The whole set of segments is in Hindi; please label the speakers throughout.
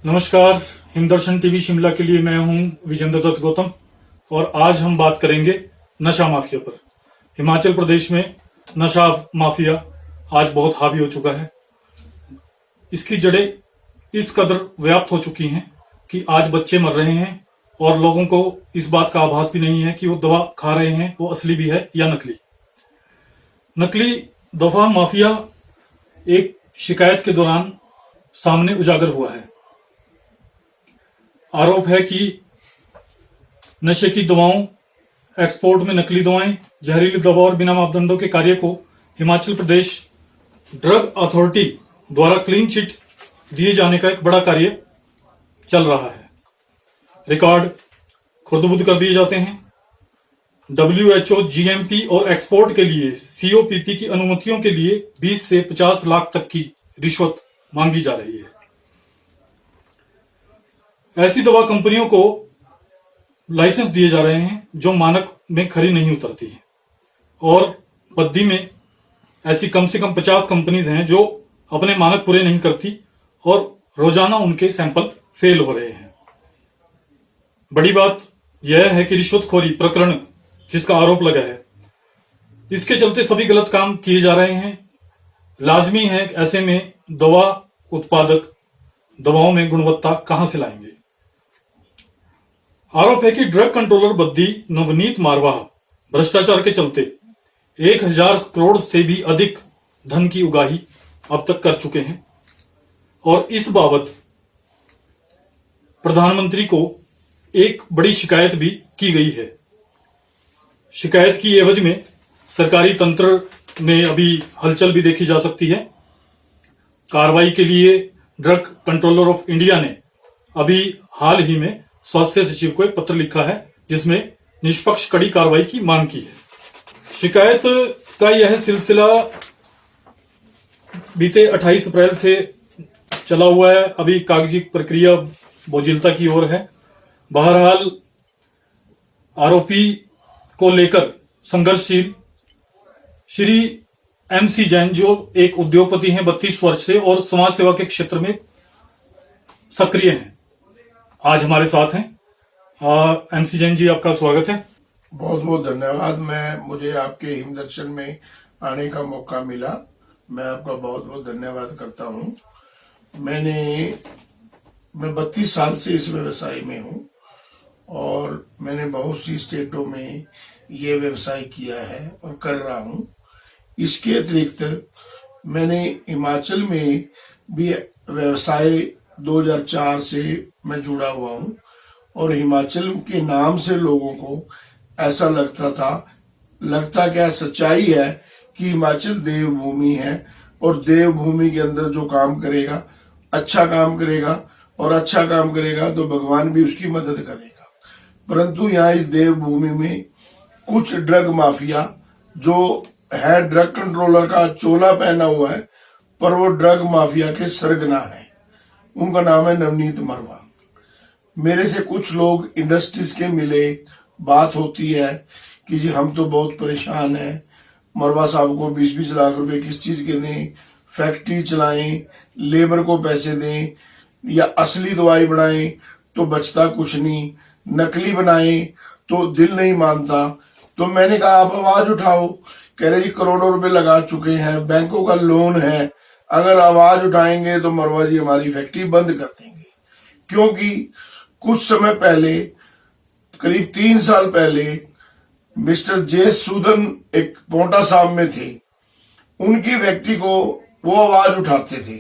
Speaker 1: नमस्कार। हिमदर्शन टीवी शिमला के लिए मैं हूं विजेंद्र दत्त गौतम और आज हम बात करेंगे नशा माफिया पर। हिमाचल प्रदेश में नशा माफिया आज बहुत हावी हो चुका है। इसकी जड़ें इस कदर व्याप्त हो चुकी हैं कि आज बच्चे मर रहे हैं और लोगों को इस बात का आभास भी नहीं है कि वो दवा खा रहे हैं वो असली भी है या नकली। नकली दवा माफिया एक शिकायत के दौरान सामने उजागर हुआ है। आरोप है कि नशे की दवाओं, एक्सपोर्ट में नकली दवाएं, जहरीली दवा और बिना मापदंडों के कार्य को हिमाचल प्रदेश ड्रग अथॉरिटी द्वारा क्लीन चिट दिए जाने का एक बड़ा कार्य चल रहा है। रिकॉर्ड खुर्द-बुर्द कर दिए जाते हैं। WHO, GMP और एक्सपोर्ट के लिए COPP की अनुमतियों के लिए 20 से 50 लाख तक की रिश्वत मांगी जा रही है। ऐसी दवा कंपनियों को लाइसेंस दिए जा रहे हैं जो मानक में खरी नहीं उतरती है और बद्दी में ऐसी कम से कम 50 कंपनीज हैं जो अपने मानक पूरे नहीं करती और रोजाना उनके सैंपल फेल हो रहे हैं। बड़ी बात यह है कि रिश्वतखोरी प्रकरण जिसका आरोप लगा है, इसके चलते सभी गलत काम किए जा रहे हैं। लाजमी है ऐसे में दवा उत्पादक दवाओं में गुणवत्ता कहां से लाएंगे। आरोप है कि ड्रग कंट्रोलर बद्दी नवनीत मारवाह भ्रष्टाचार के चलते 1000 करोड़ से भी अधिक धन की उगाही अब तक कर चुके हैं और इस बाबत प्रधानमंत्री को एक बड़ी शिकायत भी की गई है। शिकायत की एवज में सरकारी तंत्र में अभी हलचल भी देखी जा सकती है। कार्रवाई के लिए ड्रग कंट्रोलर ऑफ इंडिया ने अभी हाल ही में स्वास्थ्य सचिव को एक पत्र लिखा है जिसमें निष्पक्ष कड़ी कार्रवाई की मांग की है। शिकायत का यह सिलसिला बीते 28 अप्रैल से चला हुआ है। अभी कागजी प्रक्रिया बोझिलता की ओर है। बहरहाल आरोपी को लेकर संघर्षशील श्री MC जैन जो एक उद्योगपति हैं 32 वर्ष से और समाज सेवा के क्षेत्र में सक्रिय हैं, आज हमारे साथ हैं। MC जैन जी, आपका स्वागत है।
Speaker 2: बहुत बहुत धन्यवाद। मुझे आपके हिमदर्शन में आने का मौका मिला, मैं आपका बहुत बहुत धन्यवाद करता हूँ। मैं 32 साल से इस व्यवसाय में हूँ और मैंने बहुत सी स्टेटों में ये व्यवसाय किया है और कर रहा हूँ। इसके अतिरिक्त मैंने हिमाचल में भी व्यवसाय 2004 से मैं जुड़ा हुआ हूँ और हिमाचल के नाम से लोगों को ऐसा लगता क्या सच्चाई है कि हिमाचल देवभूमि है और देवभूमि के अंदर जो काम करेगा अच्छा काम करेगा और अच्छा काम करेगा तो भगवान भी उसकी मदद करेगा। परंतु यहाँ इस देवभूमि में कुछ ड्रग माफिया जो है ड्रग कंट्रोलर का चोला पहना हुआ है पर वो ड्रग माफिया के सरगना है। उनका नाम है नवनीत मारवाह। मेरे से कुछ लोग इंडस्ट्रीज के मिले, बात होती है कि जी हम तो बहुत परेशान हैं, मारवाह साहब को 20-20 लाख रुपए किस चीज के दें, फैक्ट्री चलाएं, लेबर को पैसे दें या असली दवाई बनाएं तो बचता कुछ नहीं, नकली बनाएं तो दिल नहीं मानता। तो मैंने कहा आप आवाज उठाओ। कह रहे जी करोड़ों रुपए लगा चुके हैं, बैंकों का लोन है, अगर आवाज उठाएंगे तो मारवाह जी हमारी फैक्ट्री बंद कर देंगे। क्योंकि कुछ समय पहले, करीब 3 साल पहले, मिस्टर जे सूदन एक पोंटा साहब में थे, उनकी फैक्ट्री को वो आवाज उठाते थे।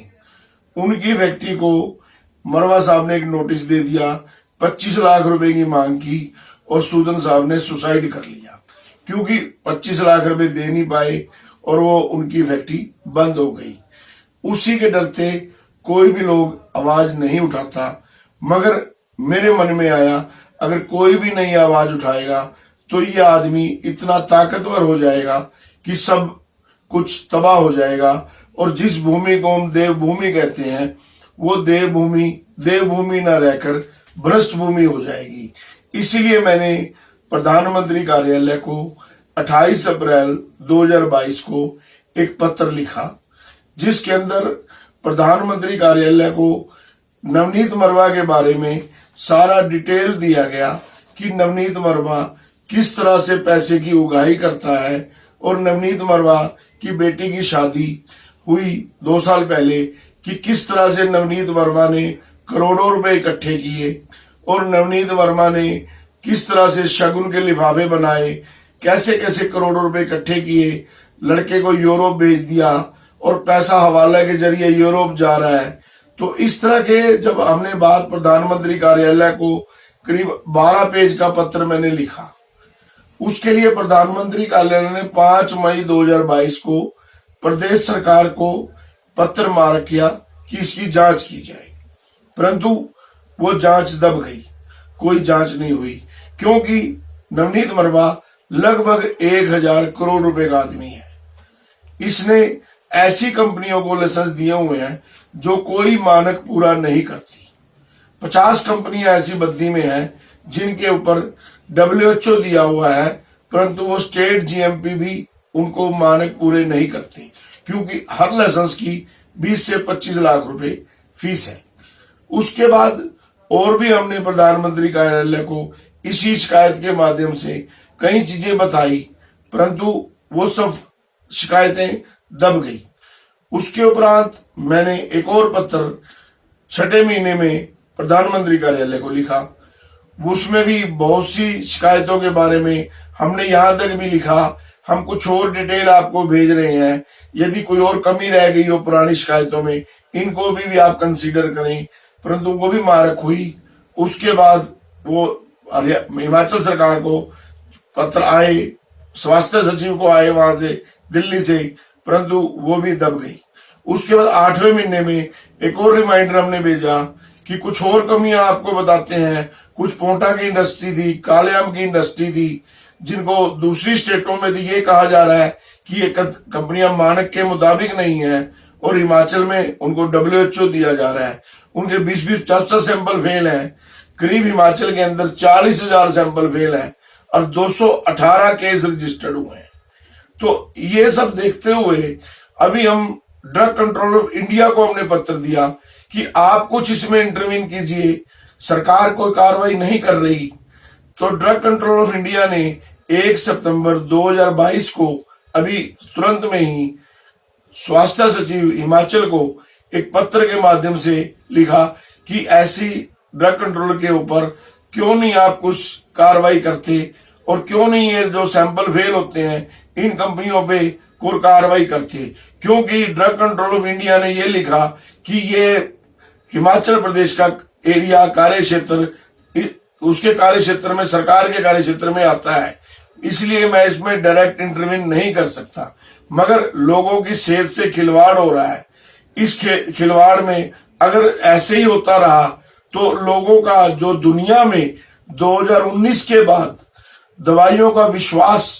Speaker 2: उनकी फैक्ट्री को मारवाह साहब ने एक नोटिस दे दिया, 25 लाख रुपए की मांग की और सूदन साहब ने सुसाइड कर लिया क्योंकि 25 लाख रुपए दे नहीं पाए और वो उनकी फैक्ट्री बंद हो गई। उसी के डरते कोई भी लोग आवाज नहीं उठाता, मगर मेरे मन में आया अगर कोई भी नहीं आवाज उठाएगा तो ये आदमी इतना ताकतवर हो जाएगा कि सब कुछ तबाह हो जाएगा और जिस भूमि को हम देवभूमि कहते हैं वो देवभूमि न रहकर भ्रष्ट भूमि हो जाएगी। इसीलिए मैंने प्रधानमंत्री कार्यालय को 28 अप्रैल 2022 को एक पत्र लिखा जिसके अंदर प्रधानमंत्री कार्यालय को नवनीत मरवा के बारे में सारा डिटेल दिया गया कि नवनीत मरवा किस तरह से पैसे की उगाही करता है और नवनीत मरवा की बेटी की शादी हुई 2 साल पहले कि किस तरह से नवनीत वर्मा ने करोड़ों रुपए इकट्ठे किए और नवनीत वर्मा ने किस तरह से शगुन के लिफाफे बनाए, कैसे कैसे करोड़ों रुपए इकट्ठे किए, लड़के को यूरोप भेज दिया और पैसा हवाला के जरिए यूरोप जा रहा है। तो इस तरह के जब हमने बात प्रधानमंत्री कार्यालय को करीब 12 पेज का पत्र मैंने लिखा, उसके लिए प्रधानमंत्री कार्यालय ने 5 मई 2022 को प्रदेश सरकार को पत्र मार्ग किया कि इसकी जांच की जाए, परंतु वो जांच दब गई, कोई जांच नहीं हुई, क्योंकि नवनीत मरवा लगभग 1000 करोड़ रुपए का आदमी है। इसने ऐसी कंपनियों को लाइसेंस दिए हुए हैं जो कोई मानक पूरा नहीं करती। 50 कंपनियां ऐसी बद्दी में हैं जिनके ऊपर WHO दिया हुआ है, परंतु वो स्टेट GMP भी उनको मानक पूरे नहीं करते, क्योंकि हर लाइसेंस की 20 से 25 लाख रुपए फीस है। उसके बाद और भी हमने प्रधानमंत्री कार्यालय को इसी शिकायत के माध्यम से कई चीजें बताई, परंतु वो सब शिकायतें दब गई। उसके उपरांत मैंने एक और पत्र 6ठे महीने में प्रधानमंत्री कार्यालय को लिखा, उसमें भी बहुत सी शिकायतों के बारे में हमने यहां तक भी लिखा, हम कुछ और डिटेल आपको भेज रहे हैं, यदि कोई और कमी रह गई हो पुरानी शिकायतों में इनको भी आप कंसीडर करें, परंतु वो भी मारक हुई। उसके बाद वो हिमाचल सरकार को पत्र आए, स्वास्थ्य सचिव को आए वहां से दिल्ली से, परंतु वो भी दब गई। उसके बाद 8वें महीने में एक और रिमाइंडर हमने भेजा कि कुछ और कमियां आपको बताते हैं। कुछ पोंटा की इंडस्ट्री थी, कालेआम की इंडस्ट्री थी, जिनको दूसरी स्टेटों में तो ये कहा जा रहा है कि ये कंपनियां मानक के मुताबिक नहीं है और हिमाचल में उनको WHO दिया जा रहा है। उनके 20-20, 50 सैंपल फेल हैं। करीब हिमाचल के अंदर 40,000 सैंपल फेल हैं और 218 केस रजिस्टर्ड हुए हैं। तो ये सब देखते हुए अभी हम ड्रग कंट्रोलर ऑफ इंडिया को हमने पत्र दिया कि आप कुछ इसमें इंटरवीन कीजिए, सरकार कोई कार्रवाई नहीं कर रही। तो ड्रग कंट्रोल ऑफ इंडिया ने 1 सितंबर 2022 को अभी तुरंत में ही स्वास्थ्य सचिव हिमाचल को एक पत्र के माध्यम से लिखा कि ऐसी ड्रग कंट्रोल के ऊपर क्यों नहीं आप कुछ कार्रवाई करते और क्यों नहीं ये जो सैंपल फेल होते हैं इन कंपनियों पे कोई कार्रवाई करते, क्योंकि ड्रग कंट्रोल ऑफ इंडिया ने ये लिखा कि ये हिमाचल प्रदेश का एरिया कार्य क्षेत्र उसके कार्य क्षेत्र में, सरकार के कार्य क्षेत्र में आता है, इसलिए मैं इसमें डायरेक्ट इंटरवीन नहीं कर सकता। मगर लोगों की सेहत से खिलवाड़ हो रहा है। इस खिलवाड़ में अगर ऐसे ही होता रहा तो लोगों का जो दुनिया में 2019 के बाद दवाइयों का विश्वास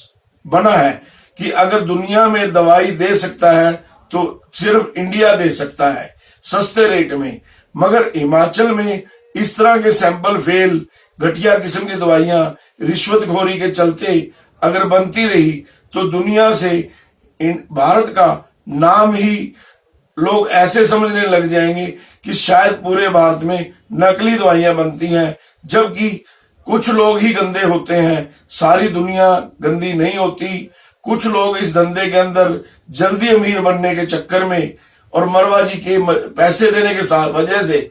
Speaker 2: बना है कि अगर दुनिया में दवाई दे सकता है तो सिर्फ इंडिया दे सकता है सस्ते रेट में। मगर हिमाचल में इस तरह के सैंपल फेल, घटिया किस्म की दवाइयां रिश्वतखोरी के चलते अगर बनती रही तो दुनिया से भारत का नाम ही लोग ऐसे समझने लग जाएंगे कि शायद पूरे भारत में नकली दवाइयां बनती हैं, जबकि कुछ लोग ही गंदे होते हैं, सारी दुनिया गंदी नहीं होती। कुछ लोग इस धंधे के अंदर जल्दी अमीर बनने के चक्कर में और मरवा जी के पैसे देने के साथ वजह से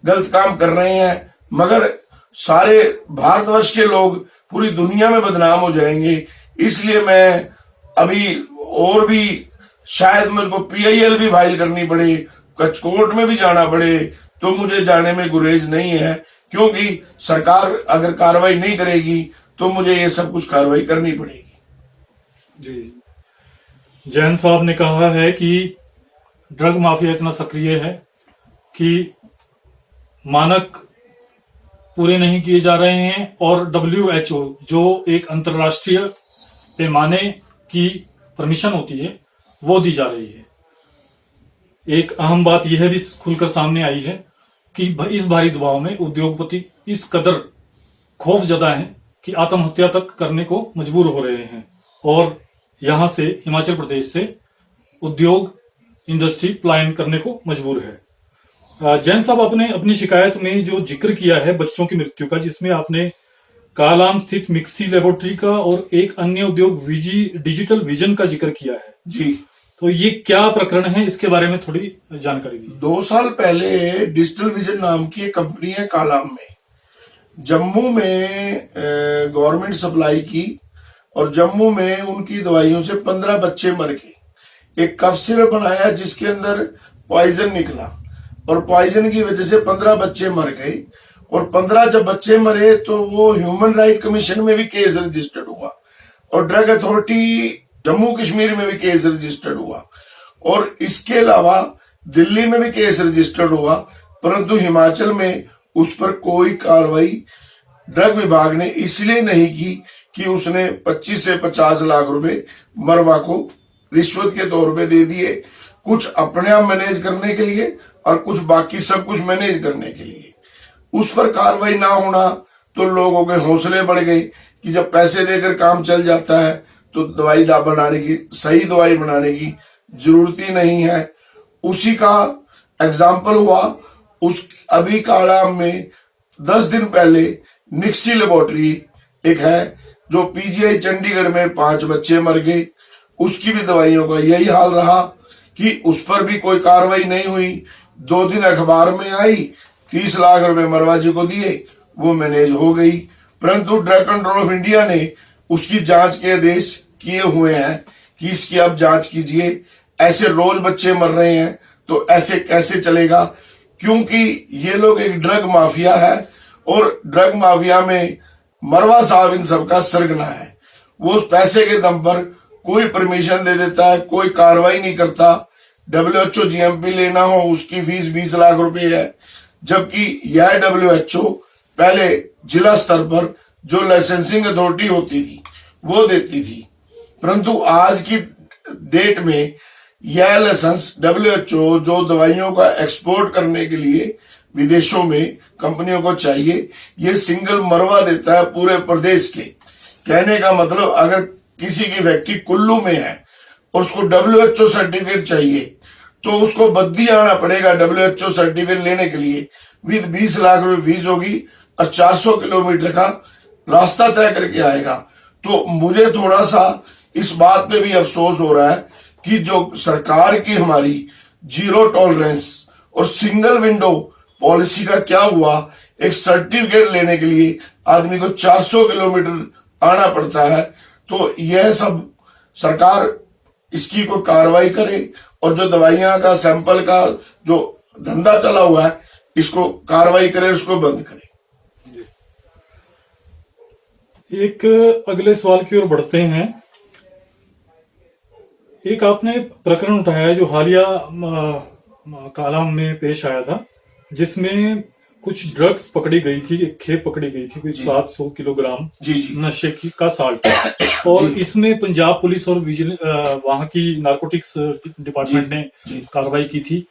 Speaker 2: गलत काम कर रहे हैं, मगर सारे भारतवर्ष के लोग पूरी दुनिया में बदनाम हो जाएंगे। इसलिए मैं अभी और भी शायद मुझको PIL भी फाइल करनी पड़े, कोर्ट में भी जाना पड़े, तो मुझे जाने में गुरेज नहीं है, क्योंकि सरकार अगर कार्रवाई नहीं करेगी तो मुझे ये सब कुछ कार्रवाई करनी पड़ेगी।
Speaker 1: जी, जैन साहब ने कहा है कि ड्रग माफिया इतना सक्रिय है कि मानक पूरे नहीं किए जा रहे हैं और WHO जो एक अंतरराष्ट्रीय पैमाने की परमिशन होती है वो दी जा रही है। एक अहम बात यह भी खुलकर सामने आई है कि इस भारी दबाव में उद्योगपति इस कदर खौफ जदा है कि आत्महत्या तक करने को मजबूर हो रहे हैं और यहां से हिमाचल प्रदेश से उद्योग इंडस्ट्री पलायन करने को मजबूर है। जैन साहब, आपने अपनी शिकायत में जो जिक्र किया है बच्चों की मृत्यु का, जिसमें आपने कालाम स्थित मिक्सी लेबोरेटरी का और एक अन्य उद्योग डिजिटल विजन का जिक्र किया है,
Speaker 2: जी।
Speaker 1: तो ये क्या प्रकरण है, इसके बारे में थोड़ी जानकारी दी।
Speaker 2: 2 साल पहले डिजिटल विजन नाम की एक कंपनी है कालाम में, जम्मू में गवर्नमेंट सप्लाई की, और जम्मू में उनकी दवाइयों से 15 बच्चे मर गए। एक कफ सिरप बनाया जिसके अंदर पॉइजन निकला, और पॉइजन की वजह से 15 बच्चे मर गए, और 15 जब बच्चे मरे तो वो ह्यूमन राइट कमीशन में भी केस रजिस्टर्ड हुआ, और ड्रग अथॉरिटी जम्मू कश्मीर में भी केस रजिस्टर्ड हुआ, और इसके अलावा दिल्ली में भी केस रजिस्टर्ड हुआ, परंतु हिमाचल में उस पर कोई कार्रवाई ड्रग विभाग ने इसलिए नहीं की कि उसने 25 से 50 लाख रुपए मरवा को रिश्वत के तौर पे दे दिए, कुछ अपने आप मैनेज करने के लिए और कुछ बाकी सब कुछ मैनेज करने के लिए। उस पर कार्रवाई ना होना तो लोगों के हौसले बढ़ गए कि जब पैसे देकर काम चल जाता है तो दवाई बनाने की, सही दवाई बनाने की जरूरत ही नहीं है। उसी का एग्जाम्पल हुआ उस अभी कालाम में 10 दिन पहले निक्सी लेबोरेटरी एक है जो पीजीआई चंडीगढ़ में 5 बच्चे मर गए, उसकी भी दवाइयों का यही हाल रहा कि उस पर भी कोई कार्रवाई नहीं हुई। 2 दिन अखबार में आई, 30 लाख रुपए मरवा जी को दिए, वो मैनेज हो गई, परंतु ड्रग कंट्रोल ऑफ इंडिया ने उसकी जांच के आदेश किए हुए हैं कि इसकी अब जांच कीजिए, ऐसे रोज बच्चे मर रहे हैं तो ऐसे कैसे चलेगा, क्योंकि ये लोग एक ड्रग माफिया है, और ड्रग माफिया में मरवा साहब इन सबका सरगना है। वो उस पैसे के दम पर कोई परमिशन दे देता है, कोई कार्रवाई नहीं करता। WHO GMP लेना हो उसकी फीस 20 लाख रुपए है, जबकि यह WHO पहले जिला स्तर पर जो लाइसेंसिंग अथॉरिटी होती थी वो देती थी, परंतु आज की डेट में यह लाइसेंस WHO जो दवाइयों का एक्सपोर्ट करने के लिए विदेशों में कंपनियों को चाहिए, ये सिंगल मरवा देता है पूरे प्रदेश के। कहने का मतलब अगर किसी की फैक्ट्री कुल्लू में है और उसको WHO सर्टिफिकेट चाहिए तो उसको बद्दी आना पड़ेगा WHO सर्टिफिकेट लेने के लिए, विद 20 लाख रुपए फीस होगी और 400 किलोमीटर का रास्ता तय करके आएगा। तो मुझे थोड़ा सा इस बात पे भी अफसोस हो रहा है कि जो सरकार की हमारी जीरो टॉलरेंस और सिंगल विंडो पॉलिसी का क्या हुआ। एक सर्टिफिकेट लेने के लिए आदमी को 400 किलोमीटर आना पड़ता है, तो यह सब सरकार इसकी कोई कार्रवाई करे, और जो दवाइयां का सैंपल का जो धंधा चला हुआ है इसको कार्रवाई करे, उसको बंद करे।
Speaker 1: एक अगले सवाल की ओर बढ़ते हैं। एक आपने प्रकरण उठाया है जो हालिया कालाम में पेश आया था, जिसमें कुछ ड्रग्स पकड़ी गई थी, एक खेप पकड़ी गई थी, कोई 700 किलोग्राम
Speaker 2: जी
Speaker 1: नशे की का साल्ट, और इसमें पंजाब पुलिस और वहां की नारकोटिक्स डिपार्टमेंट ने कार्रवाई की थी,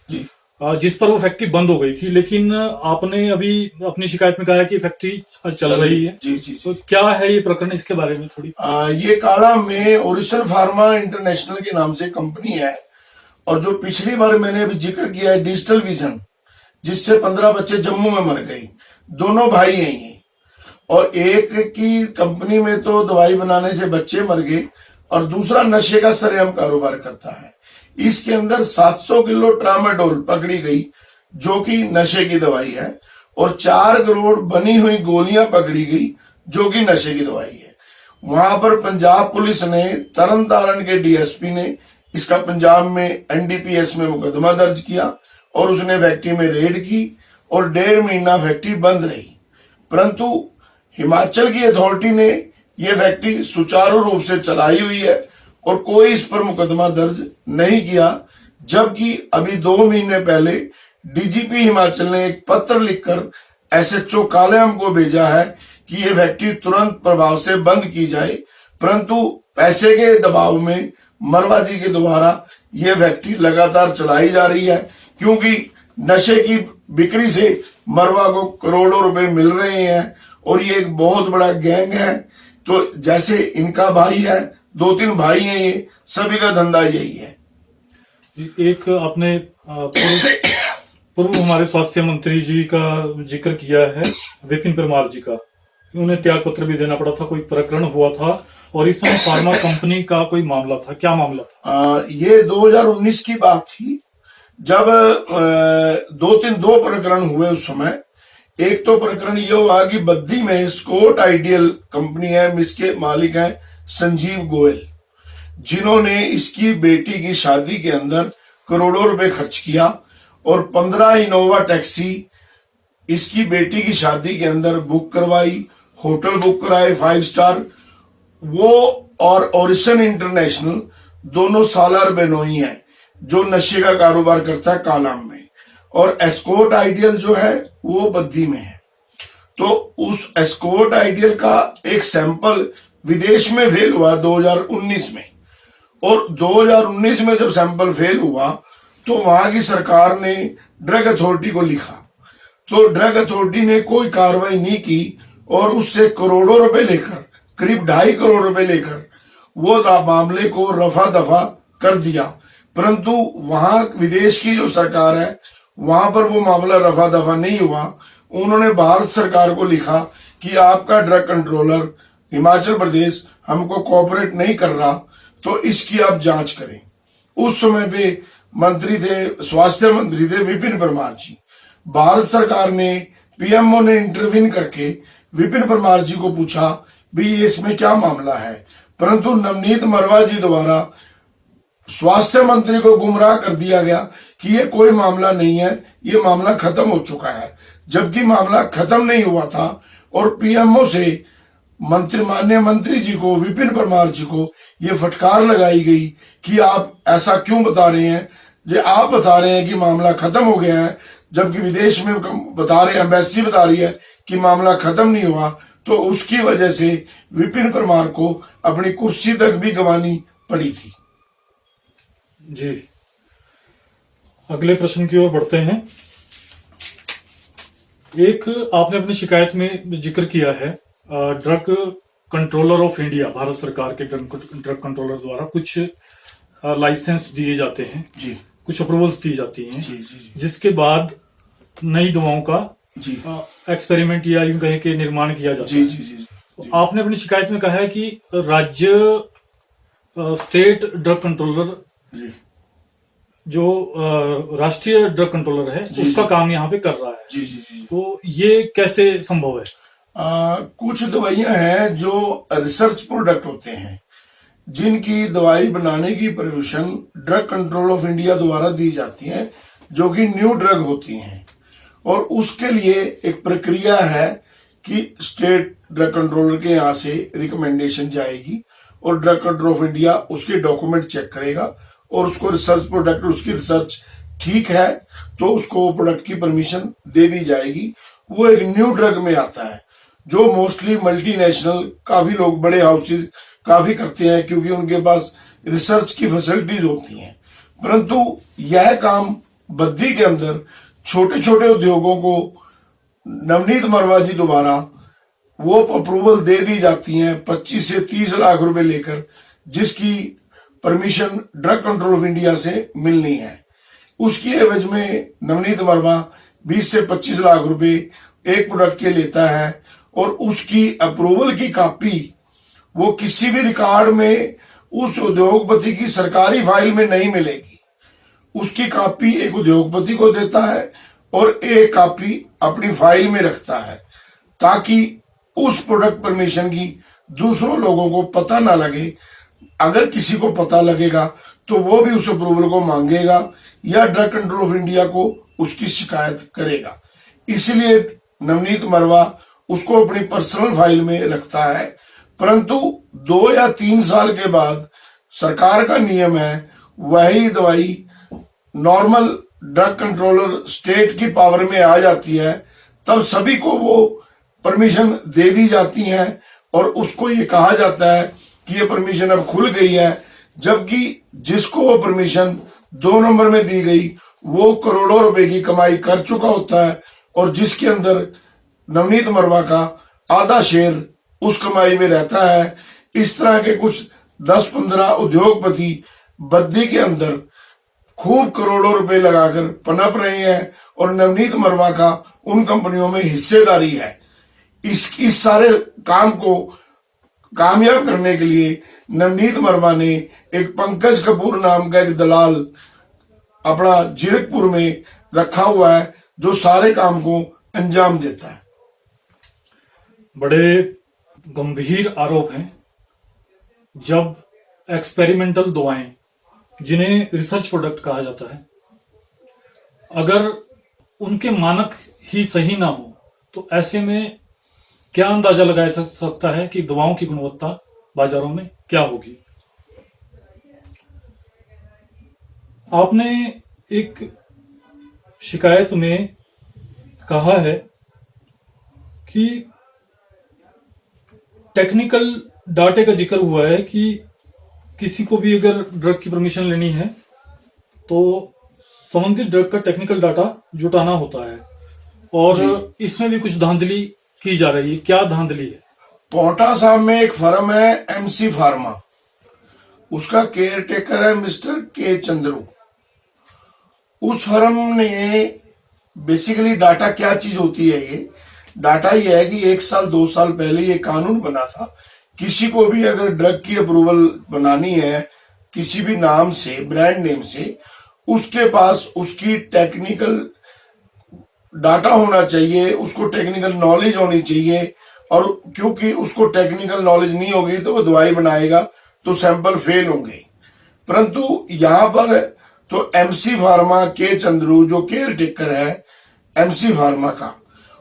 Speaker 1: जिस पर वो फैक्ट्री बंद हो गई थी। लेकिन आपने अभी अपनी शिकायत में कहा है कि फैक्ट्री चल रही है।
Speaker 2: जी।
Speaker 1: तो क्या है ये प्रकरण, इसके बारे में थोड़ी।
Speaker 2: ये कालाम में ओरिजिनल फार्मा इंटरनेशनल के नाम से कंपनी है, और जो पिछली बार मैंने अभी जिक्र किया है डिजिटल विजन, जिससे 15 बच्चे जम्मू में मर गए, दोनों भाई हैं ये, और एक की कंपनी में तो दवाई बनाने से बच्चे मर गए और दूसरा नशे का सरेआम कारोबार करता है। इसके अंदर 700 किलो ट्रामाडोल पकड़ी गई जो कि नशे की दवाई है, और 4 करोड़ बनी हुई गोलियां पकड़ी गई जो कि नशे की दवाई है। वहां पर पंजाब पुलिस ने, तरन तारण के डीएसपी ने इसका पंजाब में एनडीपीएस में मुकदमा दर्ज किया, और उसने फैक्ट्री में रेड की, और 1.5 महीना फैक्ट्री बंद रही, परंतु हिमाचल की अथॉरिटी ने यह फैक्ट्री सुचारू रूप से चलाई हुई है और कोई इस पर मुकदमा दर्ज नहीं किया। जबकि अभी 2 महीने पहले डीजीपी हिमाचल ने एक पत्र लिखकर एसएचओ कालाम को भेजा है कि यह फैक्ट्री तुरंत प्रभाव से बंद की जाए, परंतु पैसे के दबाव में मरवा जी के द्वारा यह फैक्ट्री लगातार चलाई जा रही है, क्योंकि नशे की बिक्री से मरवा को करोड़ों रुपए मिल रहे हैं, और ये एक बहुत बड़ा गैंग है। तो जैसे इनका भाई है, 2-3 भाई हैं, ये सभी का धंधा यही है।
Speaker 1: एक आपने पूर्व हमारे स्वास्थ्य मंत्री जी का जिक्र किया है, विपिन परमार जी का। उन्हें त्याग पत्र भी देना पड़ा था, कोई प्रकरण हुआ था और इस समय फार्मा कंपनी का कोई मामला था। क्या मामला था?
Speaker 2: ये 2019 की बात थी, जब दो प्रकरण हुए उस समय। एक तो प्रकरण ये हुआ कि बद्दी में स्कॉट आइडियल कंपनी है, इसके मालिक हैं संजीव गोयल, जिन्होंने इसकी बेटी की शादी के अंदर करोड़ों रुपए खर्च किया और 15 इनोवा टैक्सी इसकी बेटी की शादी के अंदर बुक करवाई, होटल बुक कराए 5 स्टार। वो और ओरिसन इंटरनेशनल दोनों सालार बेनोई हैं जो नशे का कारोबार करता है कालाम में, और एस्कॉट आइडियल जो है वो बद्दी में है। तो उस एस्कॉट आइडियल का एक सैंपल विदेश में फेल हुआ 2019 में, और 2019 में जब सैंपल फेल हुआ तो वहां की सरकार ने ड्रग अथॉरिटी को लिखा, तो ड्रग अथॉरिटी ने कोई कार्रवाई नहीं की और उससे करोड़ों रुपए लेकर, करीब 2.5 करोड़ रुपए लेकर वो मामले को रफा दफा कर दिया। परंतु वहां विदेश की जो सरकार है वहां पर वो मामला रफा दफा नहीं हुआ। उन्होंने भारत सरकार को लिखा कि आपका ड्रग कंट्रोलर हिमाचल प्रदेश हमको कोऑपरेट नहीं कर रहा, तो इसकी आप जांच करें। उस समय पे मंत्री थे, स्वास्थ्य मंत्री थे विपिन परमार जी। भारत सरकार ने, पीएमओ ने इंटरवीन करके विपिन परमार जी को पूछा भी ये इसमें क्या मामला है, परंतु नवनीत मरवा जी द्वारा स्वास्थ्य मंत्री को गुमराह कर दिया गया कि ये कोई मामला नहीं है, ये मामला खत्म हो चुका है, जबकि मामला खत्म नहीं हुआ था। और पीएमओ से माननीय मंत्री जी को, विपिन परमार जी को ये फटकार लगाई गई कि आप ऐसा क्यों बता रहे हैं, जो आप बता रहे हैं कि मामला खत्म हो गया है, जबकि विदेश में बता रहे हैं, एम्बेसी बता रही है कि मामला खत्म नहीं हुआ। तो उसकी वजह से विपिन परमार को अपनी कुर्सी तक भी गंवानी पड़ी थी।
Speaker 1: जी, अगले प्रश्न की ओर बढ़ते हैं। एक आपने अपनी शिकायत में जिक्र किया है, drug controller of India, Bharat सरकार के ड्रग कंट्रोलर द्वारा कुछ लाइसेंस दिए जाते हैं
Speaker 2: जी,
Speaker 1: कुछ अप्रूवल्स दी जाती हैं,
Speaker 2: जी, जी, जी,
Speaker 1: जिसके बाद नई दवाओं का
Speaker 2: जी,
Speaker 1: एक्सपेरिमेंट या यूं कहें कि निर्माण किया जाता
Speaker 2: जी,
Speaker 1: है।
Speaker 2: जी, जी, जी,
Speaker 1: तो आपने अपनी शिकायत में कहा है कि राज्य स्टेट ड्रग कंट्रोलर,
Speaker 2: जी,
Speaker 1: जो राष्ट्रीय ड्रग कंट्रोलर है,
Speaker 2: जी,
Speaker 1: उसका
Speaker 2: जी,
Speaker 1: काम यहाँ पे कर रहा है।
Speaker 2: जी, जी, जी।
Speaker 1: तो ये कैसे संभव है?
Speaker 2: कुछ दवाइयां हैं जो रिसर्च प्रोडक्ट होते हैं, जिनकी दवाई बनाने की permission drug control of India द्वारा दी जाती है, जो कि न्यू ड्रग होती हैं, और उसके लिए एक प्रक्रिया है कि स्टेट ड्रग कंट्रोलर के यहाँ से रिकमेंडेशन जाएगी और ड्रग कंट्रोल ऑफ इंडिया उसके डॉक्यूमेंट चेक करेगा और उसको रिसर्च प्रोडक्ट, उसकी रिसर्च ठीक है तो उसको प्रोडक्ट की परमिशन दे दी जाएगी। वो एक न्यू ड्रग में आता है, जो मोस्टली मल्टीनेशनल काफी लोग, बड़े हाउसेज काफी करते हैं क्योंकि उनके पास रिसर्च की फैसिलिटीज होती हैं। परंतु यह काम बद्दी के अंदर छोटे छोटे उद्योगों को नवनीत मरवा जी द्वारा वो अप्रूवल दे दी जाती हैं 25 से 30 लाख रुपए लेकर, जिसकी permission drug control of India से मिलनी है। उसकी एवज में नवनीत वर्मा 20 से 25 लाख रुपए एक प्रोडक्ट के लेता है और उसकी अप्रूवल की कॉपी वो किसी भी रिकॉर्ड में उस उद्योगपति की सरकारी फाइल में नहीं मिलेगी। उसकी कॉपी एक उद्योगपति को देता है और एक कॉपी अपनी फाइल में रखता है, ताकि उस प्रोडक्ट परमिशन की दूसरों लोगों को पता ना लगे। अगर किसी को पता लगेगा तो वो भी उस अप्रूवल को मांगेगा या ड्रग कंट्रोल ऑफ इंडिया को उसकी शिकायत करेगा। इसलिए नवनीत मरवा उसको अपनी पर्सनल फाइल में रखता है। परंतु 2 या 3 साल के बाद सरकार का नियम है, वही दवाई नॉर्मल ड्रग कंट्रोलर स्टेट की पावर में आ जाती है, तब सभी को वो परमिशन दे दी जाती है और उसको ये कहा जाता है कि ये परमिशन अब खुल गई है, जबकि जिसको वो परमिशन 2 नंबर में दी गई वो करोड़ों रुपए की कमाई कर चुका होता है और जिसके अंदर नवनीत मरवा का आधा शेयर उस कमाई में रहता है। इस तरह के कुछ 10-15 उद्योगपति बद्दी के अंदर खूब करोड़ों रुपए लगाकर पनप रहे हैं और नवनीत मरवा का उन कंपनियों में हिस्सेदारी है। इस सारे काम को कामयाब करने के लिए नवनीत मरवा ने एक पंकज कपूर नाम का एक दलाल अपना जीरकपुर में रखा हुआ है, जो सारे काम को अंजाम देता है।
Speaker 1: बड़े गंभीर आरोप हैं। जब एक्सपेरिमेंटल दवाएं, जिन्हें रिसर्च प्रोडक्ट कहा जाता है, अगर उनके मानक ही सही ना हो, तो ऐसे में क्या अंदाजा लगाया जा सकता है कि दवाओं की गुणवत्ता बाजारों में क्या होगी। आपने एक शिकायत में कहा है कि टेक्निकल डाटे का जिक्र हुआ है कि किसी को भी अगर ड्रग की परमिशन लेनी है तो संबंधित ड्रग का टेक्निकल डाटा जुटाना होता है, और इसमें भी कुछ धांधली की जा रही है। क्या धांधली है?
Speaker 2: पोटा साहब में एक फर्म है एमसी फार्मा, उसका केयर टेकर है मिस्टर के चंद्रू। उस फर्म ने बेसिकली डाटा, क्या चीज होती है ये डाटा, ये है कि 1 साल 2 साल पहले ये कानून बना था, किसी को भी अगर ड्रग की अप्रूवल बनानी है किसी भी नाम से, ब्रांड नेम से, उसके पास उसकी टेक्निकल डाटा होना चाहिए, उसको टेक्निकल नॉलेज होनी चाहिए। और क्योंकि उसको टेक्निकल नॉलेज नहीं होगी तो वो दवाई बनाएगा तो सैंपल फेल होंगे। परंतु यहां पर तो एमसी फार्मा के चंद्रू, जो केयर टेकर है एमसी फार्मा का,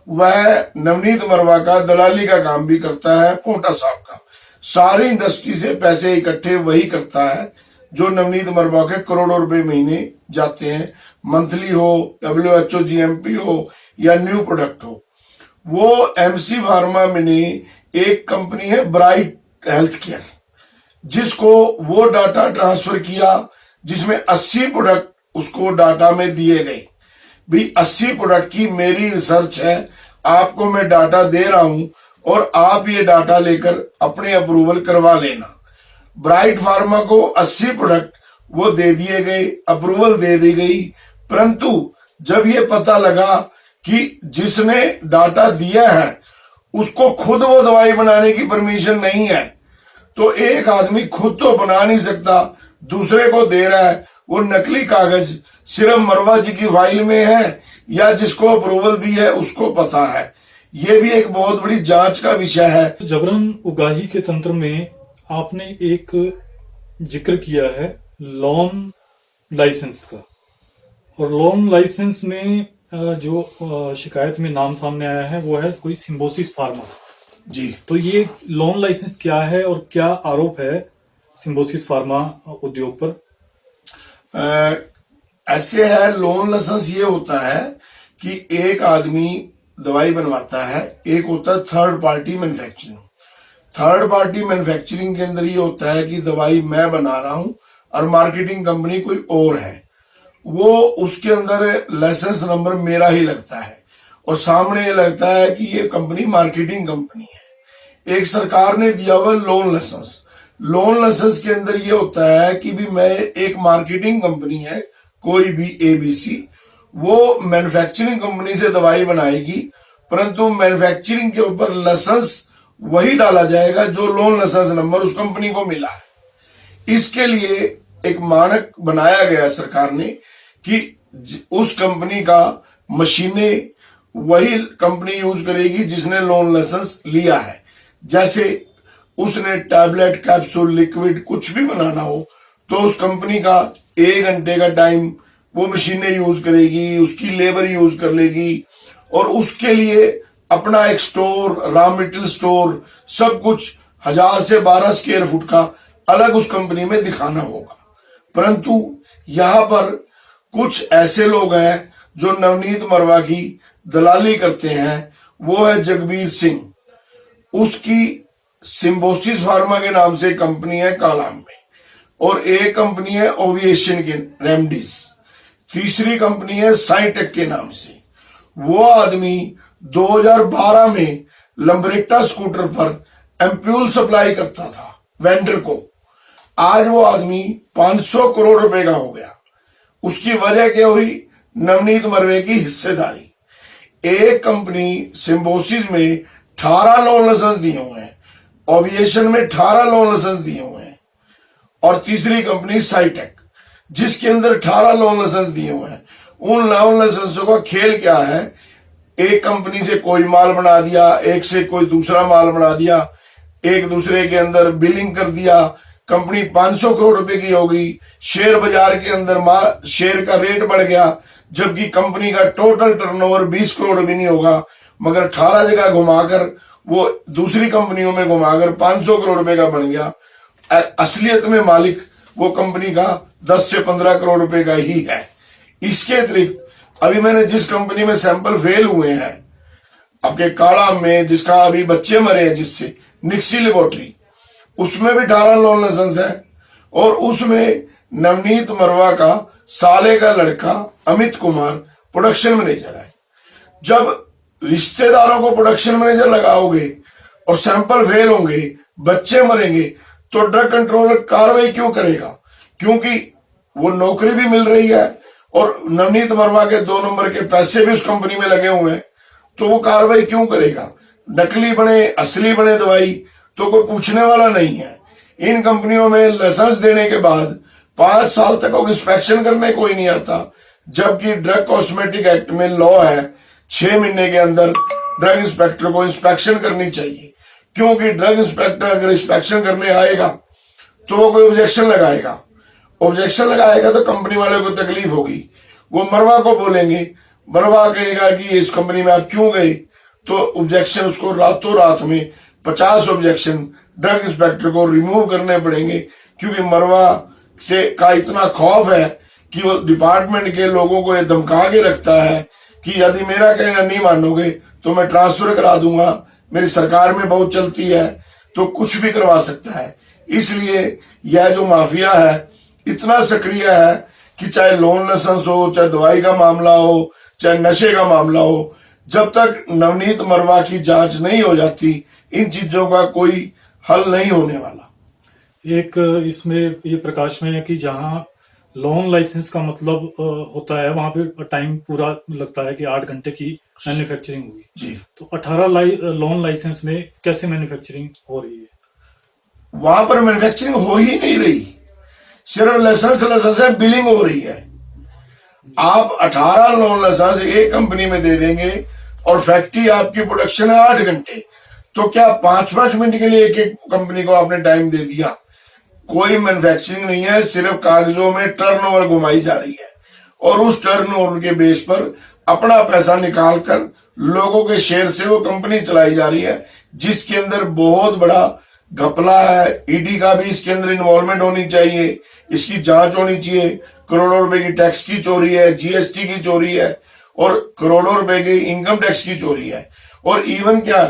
Speaker 2: वह नवनीत मरवा का दलाली का काम भी करता है। पोटा साहब का सारी इंडस्ट्री से पैसे इकट्ठे वही करता है, जो नवनीत मरवा के करोड़ों रुपए महीने जाते हैं, मंथली हो, WHO GMP हो या न्यू प्रोडक्ट हो। वो एमसी फार्मा में ने एक कंपनी है ब्राइट हेल्थ केयर, जिसको वो डाटा ट्रांसफर किया, जिसमें 80 प्रोडक्ट उसको डाटा में दिए गए। भी 80 प्रोडक्ट की मेरी रिसर्च है, आपको मैं डाटा दे रहा हूं और आप ये डाटा लेकर अपने अप्रूवल करवा लेना। ब्राइट फार्मा को 80 प्रोडक्ट वो दे दिए गए, अप्रूवल दे दी गई। परंतु जब ये पता लगा कि जिसने डाटा दिया है उसको खुद वो दवाई बनाने की परमिशन नहीं है, तो एक आदमी खुद तो बना नहीं सकता, दूसरे को दे रहा है। वो नकली कागज सिर्फ मरवा जी की फाइल में है या जिसको अप्रूवल दी है उसको पता है। ये भी एक बहुत बड़ी जांच का विषय है।
Speaker 1: जबरन उगाही के तंत्र में आपने एक जिक्र किया है लोन लाइसेंस का, और लोन लाइसेंस में जो शिकायत में नाम सामने आया है वो है कोई सिम्बोसिस फार्मा
Speaker 2: जी।
Speaker 1: तो ये लोन लाइसेंस क्या है और क्या आरोप है सिम्बोसिस फार्मा उद्योग पर?
Speaker 2: ऐसे है, लोन लाइसेंस ये होता है कि एक आदमी दवाई बनवाता है, एक होता है third party manufacturing. Third party manufacturing के अंदर ये होता है कि दवाई मैं बना रहा हूं और मार्केटिंग कंपनी कोई और है, वो उसके अंदर लाइसेंस नंबर मेरा ही लगता है और सामने ये लगता है कि ये कंपनी मार्केटिंग कंपनी है। एक सरकार ने दिया हुआ लोन लाइसेंस। लोन लाइसेंस के अंदर ये होता है कि भी मैं एक मार्केटिंग कंपनी है, कोई भी ABC, वो मैन्युफैक्चरिंग कंपनी से दवाई बनाएगी, परंतु मैन्युफैक्चरिंग के ऊपर लाइसेंस वही डाला जाएगा जो लोन लाइसेंस नंबर उस कंपनी को मिला है। इसके लिए एक मानक बनाया गया सरकार ने कि उस कंपनी का मशीनें वही कंपनी यूज करेगी जिसने लोन लाइसेंस लिया है। जैसे उसने टैबलेट, कैप्सूल, लिक्विड कुछ भी बनाना हो तो उस कंपनी का 1 घंटे का टाइम वो मशीनें यूज करेगी, उसकी लेबर यूज कर लेगी और उसके लिए अपना एक स्टोर, रॉ मटेरियल स्टोर, सब कुछ 1000 से 12 स्क्वायर फुट का अलग उस कंपनी में दिखाना होगा। परंतु यहां पर कुछ ऐसे लोग हैं जो नवनीत मरवा की दलाली करते हैं। वो है जगबीर सिंह, उसकी सिम्बोसिस फार्मा के नाम से कंपनी है कालाम में, और एक कंपनी है ओविएशन के रेमडीज, तीसरी कंपनी है साइटेक के नाम से। वो आदमी 2012 में लंबरेटा स्कूटर पर एम्प्यूल सप्लाई करता था वेंडर को। आज वो आदमी 500 करोड़ रुपए का हो गया। उसकी वजह क्या हुई? नवनीत मरवे की हिस्सेदारी। एक कंपनी सिम्बोसिस में 18 लोन लाइसेंस दिए हुए हैं, एविएशन में 18 लोन लाइसेंस दिए हुए हैं, और तीसरी कंपनी साइटेक जिसके अंदर 18 लोन लाइसेंस दिए हुए हैं। उन लोन लाइसेंसों का खेल क्या है, एक कंपनी से कोई माल बना दिया, एक से कोई दूसरा माल बना दिया, एक दूसरे के अंदर बिलिंग कर दिया। कंपनी 500 करोड़ रुपए की होगी, शेयर बाजार के अंदर शेयर का रेट बढ़ गया, जबकि कंपनी का टोटल टर्नओवर 20 करोड़ भी नहीं होगा, मगर 18 जगह घुमाकर वो दूसरी कंपनियों में घुमाकर 500 करोड़ रुपए का बन गया। असलियत में मालिक वो कंपनी का 10 से 15 करोड़ रुपए का ही है। इसके अतिरिक्त अभी मैंने जिस कंपनी में सैंपल फेल हुए हैं आपके काड़ा में, जिसका अभी बच्चे मरे हैं, जिससे निक्सी लेबोरेटरी, उसमें भी 18 लोन लाइसेंस है, और उसमें नवनीत मरवा का साले का लड़का अमित कुमार प्रोडक्शन मैनेजर है। जब रिश्तेदारों को प्रोडक्शन मैनेजर लगाओगे और सैंपल फेल होंगे, बच्चे मरेंगे, तो ड्रग कंट्रोलर कार्रवाई क्यों करेगा? क्योंकि वो नौकरी भी मिल रही है और नवनीत मरवा के 2 नंबर के पैसे भी उस कंपनी में लगे हुए हैं, तो वो कार्रवाई क्यों करेगा? नकली बने असली बने दवाई तो कोई पूछने वाला नहीं है। इन कंपनियों में लाइसेंस देने के बाद 5 साल तक इंस्पेक्शन करने कोई नहीं आता, जबकि ड्रग कॉस्मेटिक एक्ट में लॉ है 6 महीने के अंदर ड्रग इंस्पेक्टर को इंस्पेक्शन करनी चाहिए। क्योंकि ड्रग इंस्पेक्टर अगर इंस्पेक्शन करने आएगा तो वो कोई ऑब्जेक्शन लगाएगा तो कंपनी वाले को तकलीफ होगी। वो मरवा को बोलेंगे, मरवा कहेगा कि इस कंपनी में आप क्यों गए, तो ऑब्जेक्शन उसको रातों रात में 50 ऑब्जेक्शन ड्रग इंस्पेक्टर को रिमूव करने पड़ेंगे। क्योंकि मरवा से का इतना खौफ है कि वो डिपार्टमेंट के लोगों को ये धमका के रखता है कि यदि मेरा कहना नहीं मानोगे तो मैं ट्रांसफर करा दूंगा, मेरी सरकार में बहुत चलती है, तो कुछ भी करवा सकता है। इसलिए यह जो माफिया है इतना सक्रिय है कि चाहे लोन लाइसेंस हो, चाहे दवाई का मामला हो, चाहे नशे का मामला हो, जब तक नवनीत मरवा की जांच नहीं हो जाती इन चीजों का कोई हल नहीं होने वाला।
Speaker 1: एक इसमें ये प्रकाश में है कि जहां लोन लाइसेंस का मतलब होता है वहां पे टाइम पूरा लगता है कि 8 घंटे की मैन्युफैक्चरिंग होगी
Speaker 2: जी,
Speaker 1: तो 18 लोन लाइसेंस में कैसे मैन्युफैक्चरिंग हो रही है?
Speaker 2: वहां पर मैन्युफैक्चरिंग हो ही नहीं रही, सिर्फ लाइसेंस है, बिलिंग हो रही है। आप 18 लोन लाइसेंस एक कंपनी में दे देंगे और फैक्ट्री आपकी प्रोडक्शन है 8 घंटे, तो क्या 5-5 मिनट के लिए एक एक कंपनी को आपने टाइम दे दिया? कोई मैन्युफैक्चरिंग नहीं है, सिर्फ कागजों में टर्नओवर घुमाई जा रही है और उस टर्नओवर के बेस पर अपना पैसा निकालकर लोगों के शेयर से वो कंपनी चलाई जा रही है, जिसके अंदर बहुत बड़ा घपला है। ईडी का भी इसके अंदर इन्वॉल्वमेंट होनी चाहिए, इसकी जांच होनी चाहिए। करोड़ों रुपए की टैक्स की चोरी है, जीएसटी की चोरी है और करोड़ों रुपए की इनकम टैक्स की चोरी है। और इवन क्या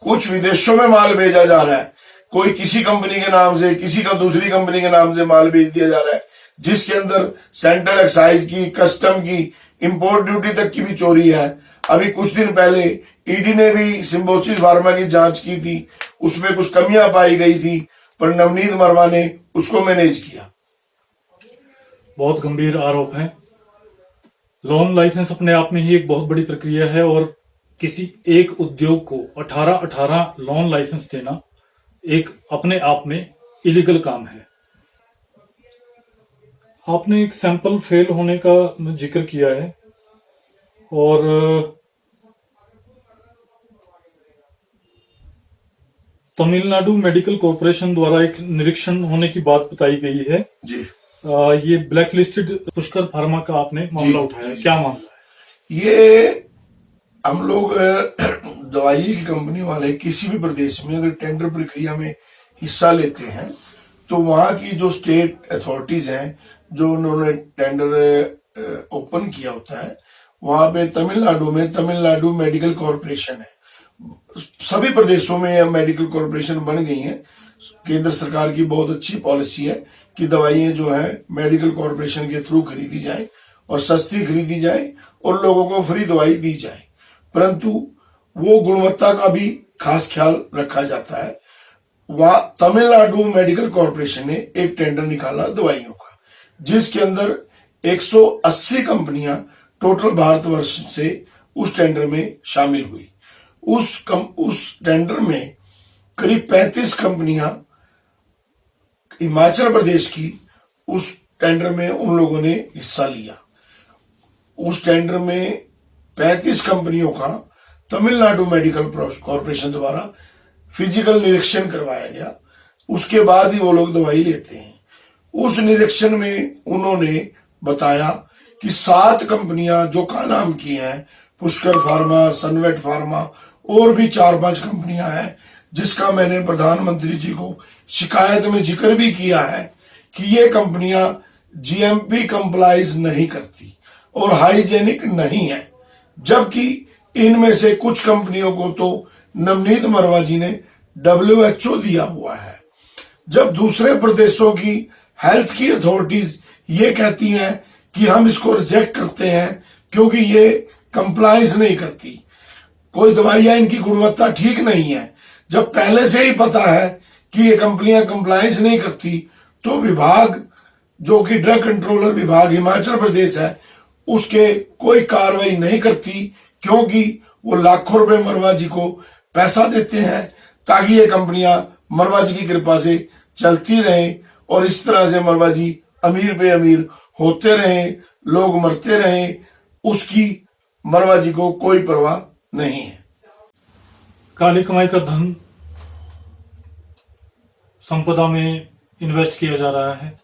Speaker 2: कुछ विदेशों में माल भेजा जा रहा है, कोई किसी कंपनी के नाम से, किसी का दूसरी कंपनी के नाम से माल भेज दिया जा रहा है, जिसके अंदर सेंट्रल एक्साइज की, कस्टम की, इंपोर्ट ड्यूटी तक की भी चोरी है। अभी कुछ दिन पहले ईडी ने भी सिम्बोसिस फार्मा की जांच की थी, उसमें कुछ कमियां पाई गई थी, पर नवनीत मरवा ने उसको मैनेज किया।
Speaker 1: बहुत गंभीर आरोप है। लोन लाइसेंस अपने आप में ही एक बहुत बड़ी प्रक्रिया है और किसी एक उद्योग को 18 लोन लाइसेंस देना एक अपने आप में इलीगल काम है। आपने एक सैंपल फेल होने का जिक्र किया है और तमिलनाडु मेडिकल कॉरपोरेशन द्वारा एक निरीक्षण होने की बात बताई गई है
Speaker 2: जी।
Speaker 1: ये ब्लैक लिस्टेड पुष्कर फार्मा का आपने मामला उठाया है, क्या मामला है?
Speaker 2: ये हम लोग दवाई की कंपनी वाले किसी भी प्रदेश में अगर टेंडर प्रक्रिया में हिस्सा लेते हैं तो वहां की जो स्टेट अथॉरिटीज हैं, जो उन्होंने टेंडर ओपन किया होता है, वहां पे तमिलनाडु में तमिलनाडु मेडिकल कॉरपोरेशन है। सभी प्रदेशों में मेडिकल कॉरपोरेशन बन गई हैं। केंद्र सरकार की बहुत अच्छी पॉलिसी है कि दवाइयां जो है मेडिकल कॉरपोरेशन के थ्रू खरीदी जाए और सस्ती खरीदी जाए और लोगों को फ्री दवाई दी जाए, परंतु वो गुणवत्ता का भी खास ख्याल रखा जाता है। वहां तमिलनाडु मेडिकल कॉरपोरेशन ने एक टेंडर निकाला दवाइयों का, जिसके अंदर 180 कंपनियां टोटल भारतवर्ष से उस टेंडर में शामिल हुई। उस टेंडर में करीब 35 कंपनियां हिमाचल प्रदेश की उस टेंडर में उन लोगों ने हिस्सा लिया। उस टेंडर में 35 कंपनियों का तमिलनाडु मेडिकल कॉरपोरेशन द्वारा फिजिकल निरीक्षण करवाया गया। उसके बाद ही वो लोग दवाई लेते हैं। उस निरीक्षण में उन्होंने बताया कि 7 कंपनियां जो का नाम की हैं, पुष्कर फार्मा, सनवेट फार्मा और भी 4-5 कंपनियां हैं, जिसका मैंने प्रधानमंत्री जी को शिकायत में जिक्र भी किया है कि ये कंपनियां जीएमपी कंप्लाइज नहीं करती और हाइजेनिक नहीं है। जबकि इनमें से कुछ कंपनियों को तो नवनीत मरवा जी ने WHO दिया हुआ है। जब दूसरे प्रदेशों की हेल्थ की अथॉरिटीज ये कहती हैं कि हम इसको रिजेक्ट करते हैं क्योंकि ये कंप्लाइंस नहीं करती, कोई दवाइयां इनकी गुणवत्ता ठीक नहीं है, जब पहले से ही पता है कि ये कंपनियां कंप्लाइंस नहीं करती, तो विभाग जो कि ड्रग कंट्रोलर विभाग हिमाचल प्रदेश है उसके कोई कार्रवाई नहीं करती, क्योंकि वो लाखों रुपए मरवा जी को पैसा देते हैं ताकि ये कंपनियां मरवा जी की कृपा से चलती रहें और इस तरह से मरवा जी अमीर पे अमीर होते रहें, लोग मरते रहें, उसकी मरवा जी को कोई परवाह नहीं है।
Speaker 1: काली कमाई का धन संपदा में इन्वेस्ट किया जा रहा है,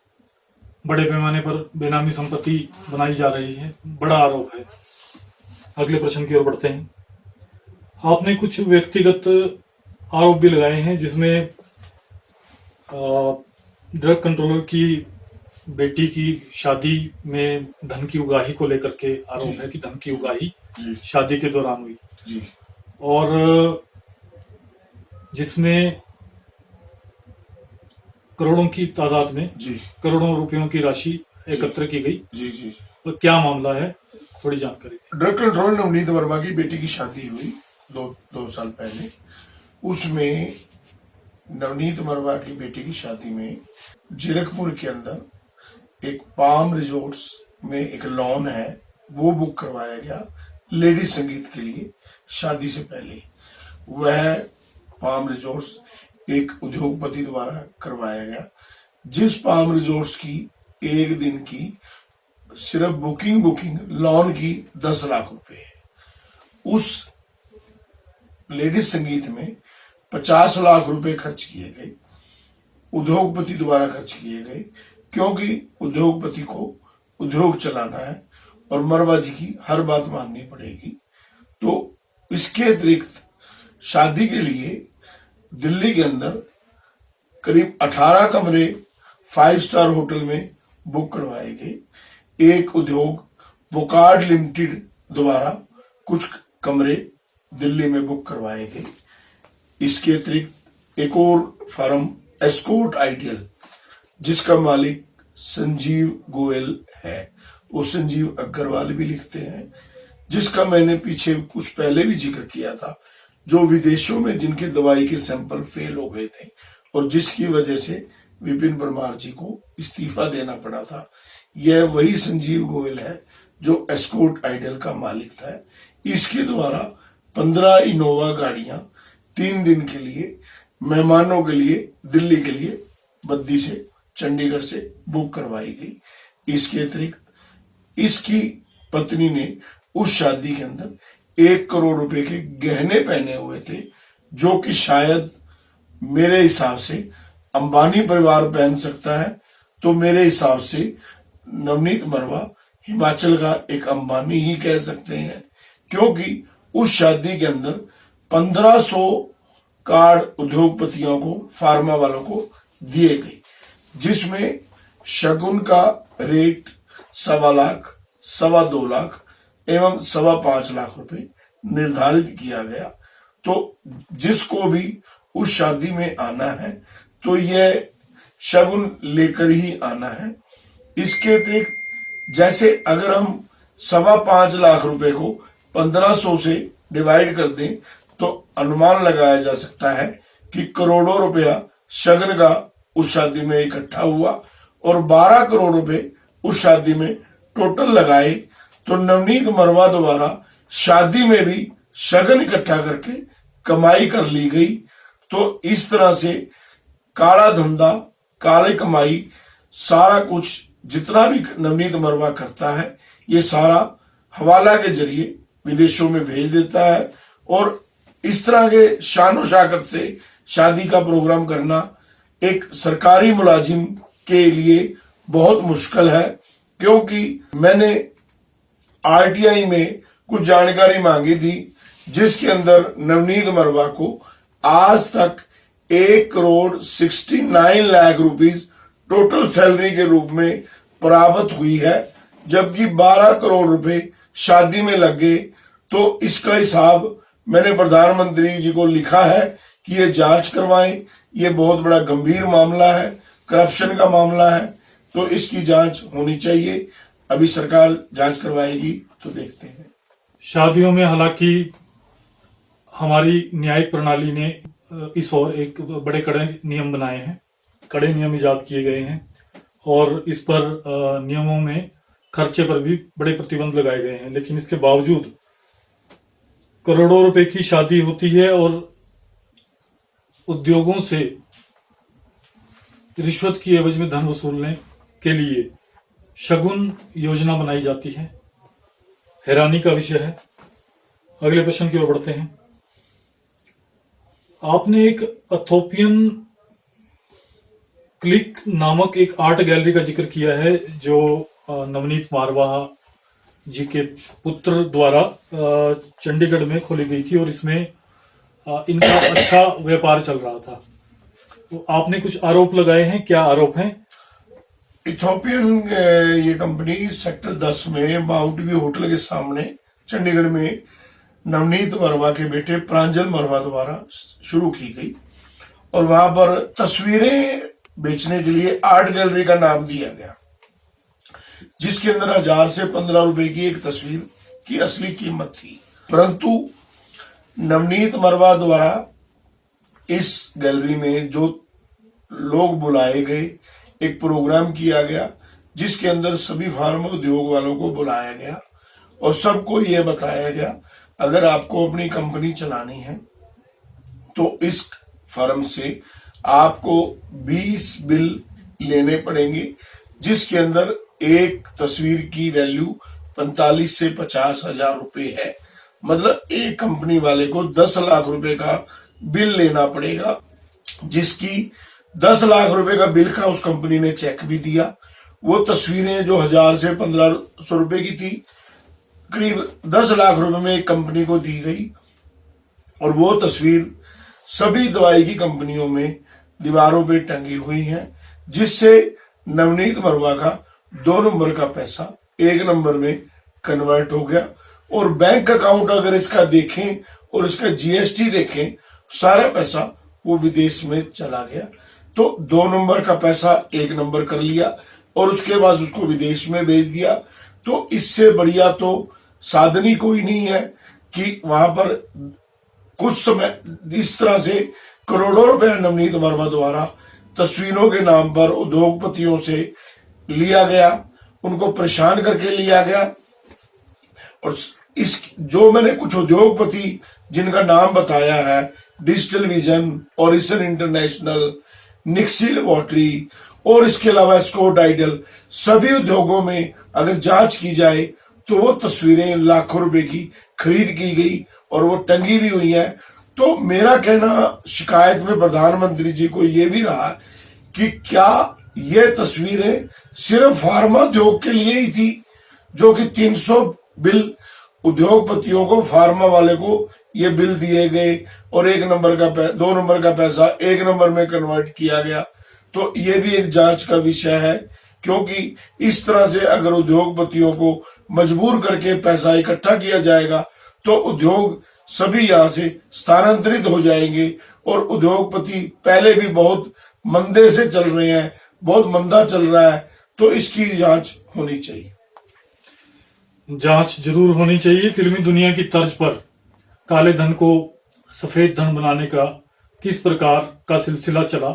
Speaker 1: बड़े पैमाने पर बेनामी संपत्ति बनाई जा रही है, बड़ा आरोप है। अगले प्रश्न की ओर बढ़ते हैं। आपने कुछ व्यक्तिगत आरोप भी लगाए हैं, जिसमें ड्रग कंट्रोलर की बेटी की शादी में धन की उगाही को लेकर के आरोप है कि धन की उगाही शादी के दौरान हुई
Speaker 2: जी।
Speaker 1: और जिसमें करोड़ों की तादाद में
Speaker 2: जी
Speaker 1: करोड़ों रुपयों की राशि एकत्र की गई।
Speaker 2: जी जी
Speaker 1: तो क्या मामला है, थोड़ी जानकारी।
Speaker 2: ड्रग कंट्रोलर नवनीत वर्मा की बेटी की शादी हुई दो साल पहले। उसमें नवनीत वर्मा की बेटी की शादी में जीरकपुर के अंदर एक पाम रिजोर्ट्स में एक लॉन है, वो बुक करवाया गया लेडीज संगीत के लिए शादी से पहले। वह पाम रिजोर्ट्स एक उद्योगपति द्वारा करवाया गया, जिस पाम रिजोर्ट्स की एक दिन की सिर्फ बुकिंग लॉन की 10 लाख रुपए है। उस लेडीज संगीत में 50 लाख रुपए खर्च किए गए, उद्योगपति द्वारा खर्च किए गए, क्योंकि उद्योगपति को उद्योग चलाना है और मरवा जी की हर बात माननी पड़ेगी। तो इसके अतिरिक्त शादी के लिए दिल्ली के अंदर करीब 18 कमरे 5 स्टार होटल में बुक करवाए गए। एक उद्योग वोकार्ड लिमिटेड द्वारा कुछ कमरे दिल्ली में बुक करवाए गए। इसके अतिरिक्त एक और फर्म एस्कोर्ट आइडियल, जिसका मालिक संजीव गोयल है, वो संजीव अग्रवाल भी लिखते हैं, जिसका मैंने पीछे कुछ पहले भी जिक्र किया था, जो विदेशों में जिनके दवाई के सैंपल फेल हो गए थे और जिसकी वजह से विपिन परमार जी को इस्तीफा देना पड़ा था। यह वही संजीव गोयल है जो एस्कोर्ट आइडियल का मालिक था। इसके द्वारा 15 इनोवा गाड़ियां 3 दिन के लिए मेहमानों के लिए दिल्ली के लिए बद्दी से चंडीगढ़ से बुक करवाई गई। इसके अतिरिक्त इसकी पत्नी ने उस शादी के अंदर 1 करोड़ रुपए के गहने पहने हुए थे, जो कि शायद मेरे हिसाब से अंबानी परिवार पहन सकता है, तो मेरे हिसाब से नवनीत मरवा हिमाचल का एक अंबानी ही कह सकते हैं, क्योंकि उस शादी के अंदर 1500 कार्ड उद्योगपतियों को, फार्मा वालों को दिए गए, जिसमें शगुन का रेट 1.25 लाख, 2.25 लाख एवं 5.25 लाख रुपए निर्धारित किया गया। तो जिसको भी उस शादी में आना है तो यह शगुन लेकर ही आना है। इसके अतिरिक्त जैसे अगर हम 5.25 लाख रुपए को 1500 से डिवाइड कर दें तो अनुमान लगाया जा सकता है कि करोड़ों रुपया शगन का उस शादी में इकट्ठा हुआ और 12 करोड़ रुपए उस शादी में टोटल लगाए तो नवनीत मरवा द्वारा शादी में भी शगन इकट्ठा करके कमाई कर ली गई। तो इस तरह से काला धंधा, काली कमाई, सारा कुछ जितना भी नवनीत मरवा करता है ये सारा हवाला के जरिए विदेशों में भेज देता है। और इस तरह के शानो शाकत से शादी का प्रोग्राम करना एक सरकारी मुलाजिम के लिए बहुत मुश्किल है, क्योंकि मैंने आरटीआई में कुछ जानकारी मांगी थी जिसके अंदर नवनीत मरवा को आज तक 1,69,00,000 रुपीस टोटल सैलरी के रूप में प्राप्त हुई है, जबकि 12 करोड़ रुपए शादी में लग गए। तो इसका हिसाब मैंने प्रधानमंत्री जी को लिखा है कि ये जांच करवाएं, ये बहुत बड़ा गंभीर मामला है, करप्शन का मामला है, तो इसकी जांच होनी चाहिए। अभी सरकार जांच करवाएगी तो देखते हैं।
Speaker 1: शादियों में हालांकि हमारी न्यायिक प्रणाली ने इस ओर एक बड़े कड़े नियम बनाए हैं, कड़े नियम इजाद किए गए हैं और इस पर नियमों में खर्चे पर भी बड़े प्रतिबंध लगाए गए हैं। लेकिन इसके बावजूद करोड़ों रुपए की शादी होती है और उद्योगों से रिश्वत की एवज में धन वसूलने के लिए शगुन योजना बनाई जाती है। हैरानी का विषय है। अगले प्रश्न की ओर बढ़ते हैं। आपने एक एथोपियन क्लिक नामक एक आर्ट गैलरी का जिक्र किया है जो नवनीत मारवाह जी के पुत्र द्वारा चंडीगढ़ में खोली गई थी और इसमें इनका अच्छा व्यापार चल रहा था। तो आपने कुछ आरोप लगाए हैं, क्या आरोप हैं?
Speaker 2: इथोपियन ये कंपनी सेक्टर 10 में माउंट व्यू होटल के सामने चंडीगढ़ में नवनीत मरवा के बेटे प्रांजल मरवा द्वारा शुरू की गई और वहां पर तस्वीरें बेचने के लिए आर्ट गैलरी का नाम दिया गया, जिसके अंदर 1000 से 15 रुपए की एक तस्वीर की असली कीमत थी। परंतु नवनीत मरवा द्वारा इस गैलरी में जो लोग बुलाए गए, एक प्रोग्राम किया गया जिसके अंदर सभी फार्मा उद्योग वालों को बुलाया गया और सबको यह बताया गया अगर आपको अपनी कंपनी चलानी है तो इस फर्म से आपको 20 बिल लेने पड़ेंगे, जिसके अंदर एक तस्वीर की वैल्यू 45 से 50 हजार रुपए है। मतलब एक कंपनी वाले को 10 लाख रुपए का बिल लेना पड़ेगा, जिसकी 10 लाख रुपए का बिल का उस कंपनी ने चेक भी दिया। वो तस्वीरें जो 1000 से 1500 रुपए की थी करीब 10 लाख रुपए में एक कंपनी को दी गई और वो तस्वीर सभी दवाई की कंपनियों में दीवारों पे टंगी हुई है, जिससे नवनीत मरवा का 2 नंबर का पैसा 1 नंबर में कन्वर्ट हो गया। और बैंक अकाउंट अगर इसका देखें और इसका जीएसटी देखें, सारा पैसा वो विदेश में चला गया। तो 2 नंबर का पैसा 1 नंबर कर लिया और उसके बाद उसको विदेश में भेज दिया। तो इससे बढ़िया तो साधन ही कोई नहीं है कि वहां पर कुछ समय इस तरह से करोड़ों रुपए नवनीत मरवा द्वारा तस्वीरों के नाम पर उद्योगपतियों से लिया गया, उनको परेशान करके लिया गया। और इस जो मैंने कुछ उद्योगपति जिनका नाम बताया है, डिजिटल विजन, ओरिसन इंटरनेशनल, निक्सी लेबोरेटरी और इसके अलावा स्कॉट आइडल, सभी उद्योगों में अगर जांच की जाए तो वो तस्वीरें लाखों रुपए की खरीद की गई और वो टंगी भी हुई है। तो मेरा कहना शिकायत में प्रधानमंत्री जी को ये भी रहा कि क्या ये तस्वीरें सिर्फ फार्मा उद्योग के लिए ही थी, जो कि 300 बिल उद्योगपतियों को, फार्मा वाले को ये बिल दिए गए और 1 नंबर का 2 नंबर का पैसा 1 नंबर में कन्वर्ट किया गया। तो ये भी एक जांच का विषय है, क्योंकि इस तरह से अगर उद्योगपतियों को मजबूर करके पैसा इकट्ठा किया जाएगा तो उद्योग सभी यहाँ से स्थानांतरित हो जाएंगे और उद्योगपति पहले भी बहुत मंदे से चल रहे हैं, बहुत मंदा चल रहा है। तो इसकी जांच होनी चाहिए।
Speaker 1: जांच जरूर होनी चाहिए। फिल्मी दुनिया की तर्ज पर काले धन को सफेद धन बनाने का किस प्रकार का सिलसिला चला,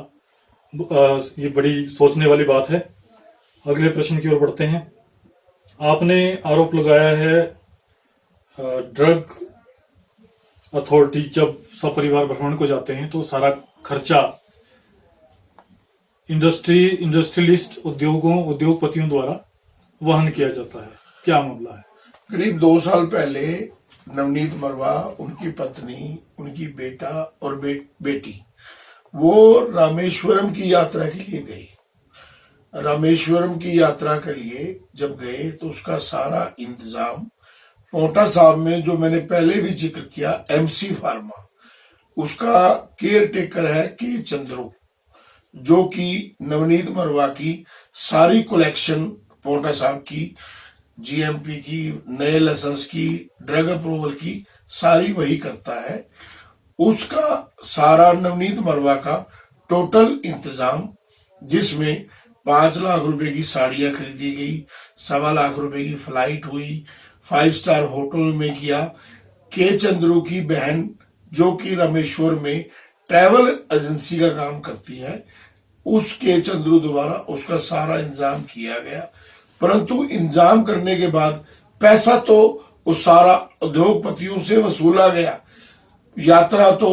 Speaker 1: ये बड़ी सोचने वाली बात है। अगले प्रश्न की ओर बढ़ते हैं। आपने आरोप लगाया है ड्रग अथॉरिटी जब सपरिवार भ्रमण को जाते हैं तो सारा खर्चा इंडस्ट्रियलिस्ट उद्योगपतियों द्वारा वहन किया जाता है। क्या मामला है?
Speaker 2: करीब 2 साल पहले नवनीत मरवा, उनकी पत्नी, उनकी बेटा और बेटी वो रामेश्वरम की यात्रा के लिए गए। रामेश्वरम की यात्रा के लिए जब गए तो उसका सारा इंतजाम पोंटा साहब में, जो मैंने पहले भी जिक्र किया, एमसी फार्मा, उसका केयर टेकर है के चंद्रू, जो कि नवनीत मरवा की सारी कलेक्शन पोंटा साहब की, जीएमपी की, नए लाइसेंस की, ड्रग अप्रूवल की, सारी वही करता है। उसका सारा नवनीत मरवा का टोटल इंतजाम, जिसमें 5 लाख रुपए की साड़ियां खरीदी गई, 1.25 लाख रुपए की फ्लाइट हुई, 5 स्टार होटल में किया। के चंद्रू की बहन, जो कि रामेश्वर में ट्रैवल एजेंसी का काम करती है, उसके चंद्रू द्वारा उसका सारा इंतजाम किया गया। परंतु इंतजाम करने के बाद पैसा तो उस सारा उद्योगपतियों से वसूला गया। यात्रा तो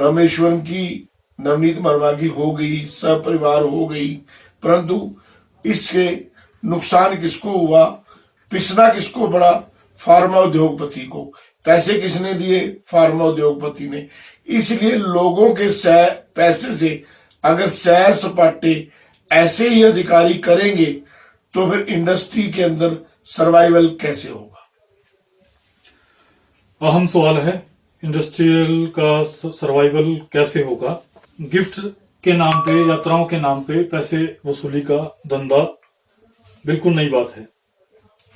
Speaker 2: रामेश्वरम की नवनीत मरवा की हो गई, सपरिवार हो गई, परंतु इससे नुकसान किसको हुआ, पिसना किसको पड़ा? फार्मा उद्योगपति को। पैसे किसने दिए? फार्मा उद्योगपति ने। इसलिए लोगों के पैसे से अगर सैर सपाटे ऐसे ही अधिकारी करेंगे तो फिर इंडस्ट्री के अंदर सर्वाइवल कैसे होगा?
Speaker 1: अहम सवाल है, इंडस्ट्रियल का सर्वाइवल कैसे होगा? गिफ्ट के नाम पे, यात्राओं के नाम पे पैसे वसूली का धंधा बिल्कुल नई बात है।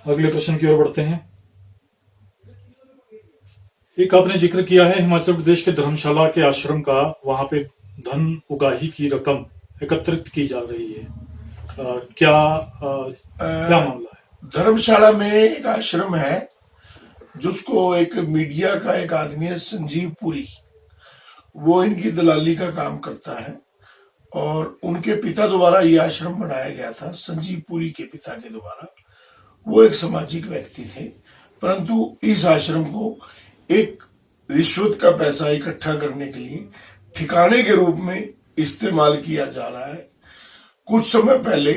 Speaker 1: अगले प्रश्न की ओर बढ़ते हैं। एक आपने जिक्र किया है हिमाचल प्रदेश के धर्मशाला के आश्रम का, वहां पे धन उगाही की रकम एकत्रित की जा रही है। क्या मामला है?
Speaker 2: धर्मशाला में एक आश्रम है जिसको एक मीडिया का एक आदमी है, संजीव पुरी, वो इनकी दलाली का काम करता है और उनके पिता द्वारा ये आश्रम बनाया गया था। संजीव पुरी के पिता के द्वारा, वो एक सामाजिक व्यक्ति थे, परंतु इस आश्रम को एक रिश्वत का पैसा इकट्ठा करने के लिए ठिकाने के रूप में इस्तेमाल किया जा रहा है। कुछ समय पहले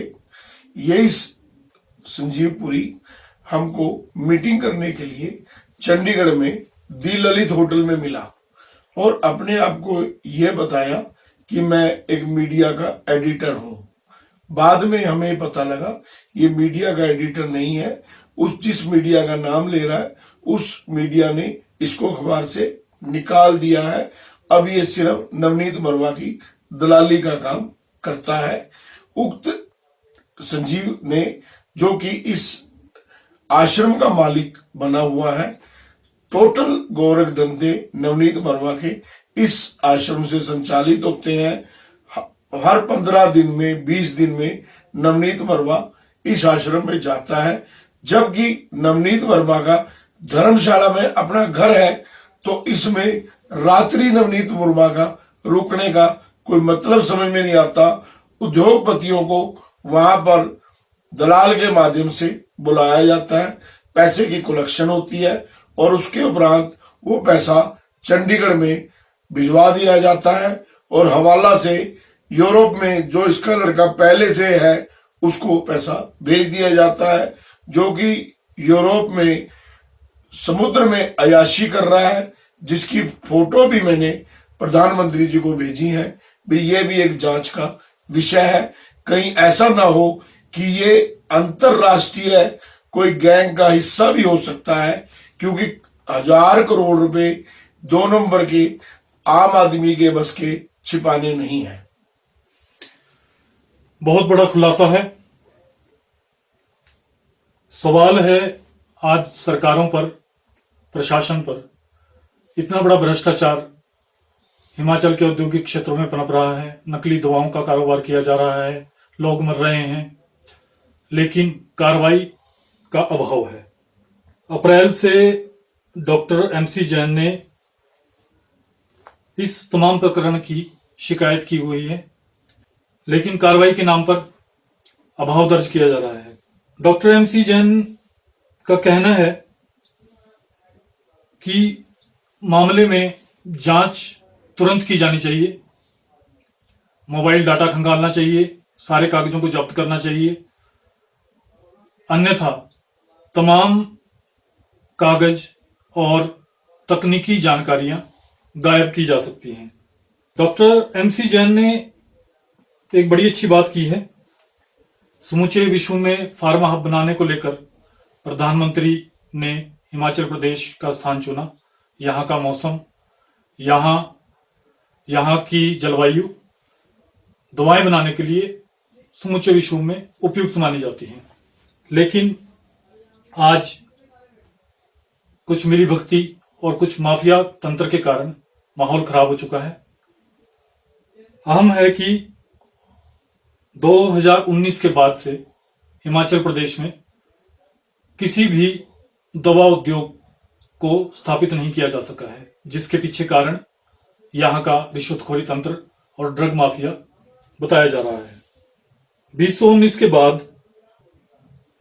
Speaker 2: यही संजीव पुरी हमको मीटिंग करने के लिए चंडीगढ़ में दी ललित होटल में मिला और अपने आप को यह बताया कि मैं एक मीडिया का एडिटर हूं। बाद में हमें पता लगा ये मीडिया का एडिटर नहीं है, उस जिस मीडिया का नाम ले रहा है उस मीडिया ने इसको अखबार से निकाल दिया है। अब ये सिर्फ नवनीत मरवा की दलाली का काम करता है। उक्त संजीव ने, जो कि इस आश्रम का मालिक बना हुआ है, टोटल गोरख धंधे नवनीत मरवा के इस आश्रम से संचालित होते हैं। हर 15 दिन में, 20 दिन में नवनीत मरवा इस आश्रम में जाता है। जबकि नवनीत मरवा का धर्मशाला में अपना घर है, तो इसमें रात्रि नवनीत मरवा का रुकने का कोई मतलब समझ में नहीं आता। उद्योगपतियों को वहां पर दलाल के माध्यम से बुलाया जाता है, पैसे की कलेक्शन होती है और उसके उपरांत वो पैसा चंडीगढ़ में भिजवा दिया जाता है और हवाला से यूरोप में जो इसका लड़का पहले से है उसको पैसा भेज दिया जाता है, जो कि यूरोप में समुद्र में अयाशी कर रहा है, जिसकी फोटो भी मैंने प्रधानमंत्री जी को भेजी है। भी ये भी एक जांच का विषय है। कहीं ऐसा ना हो कि ये अंतरराष्ट्रीय कोई गैंग का हिस्सा भी हो सकता है, क्योंकि 1000 करोड़ रुपए 2 नंबर के आम आदमी के बस के छिपाने नहीं है।
Speaker 1: बहुत बड़ा खुलासा है। सवाल है आज सरकारों पर, प्रशासन पर, इतना बड़ा भ्रष्टाचार हिमाचल के औद्योगिक क्षेत्रों में पनप रहा है, नकली दवाओं का कारोबार किया जा रहा है, लोग मर रहे हैं, लेकिन कार्रवाई का अभाव है। अप्रैल से डॉक्टर एमसी जैन ने इस तमाम प्रकरण की शिकायत की हुई है, लेकिन कार्रवाई के नाम पर अभाव दर्ज किया जा रहा है। डॉक्टर एमसी जैन का कहना है कि मामले में जांच तुरंत की जानी चाहिए, मोबाइल डाटा खंगालना चाहिए, सारे कागजों को जब्त करना चाहिए, अन्यथा तमाम कागज और तकनीकी जानकारियां गायब की जा सकती हैं। डॉक्टर एमसी जैन ने एक बड़ी अच्छी बात की है। समूचे विश्व में फार्मा हब बनाने को लेकर प्रधानमंत्री ने हिमाचल प्रदेश का स्थान चुना। यहाँ का मौसम, यहाँ की जलवायु दवाएं बनाने के लिए समूचे विश्व में उपयुक्त मानी जाती हैं। लेकिन आज कुछ मिलीभगती और कुछ माफिया तंत्र के कारण माहौल खराब हो चुका है। अहम है कि 2019 के बाद से हिमाचल प्रदेश में किसी भी दवा उद्योग को स्थापित नहीं किया जा सका है, जिसके पीछे कारण यहां का रिश्वतखोरी तंत्र और ड्रग माफिया बताया जा रहा है। 2019 के बाद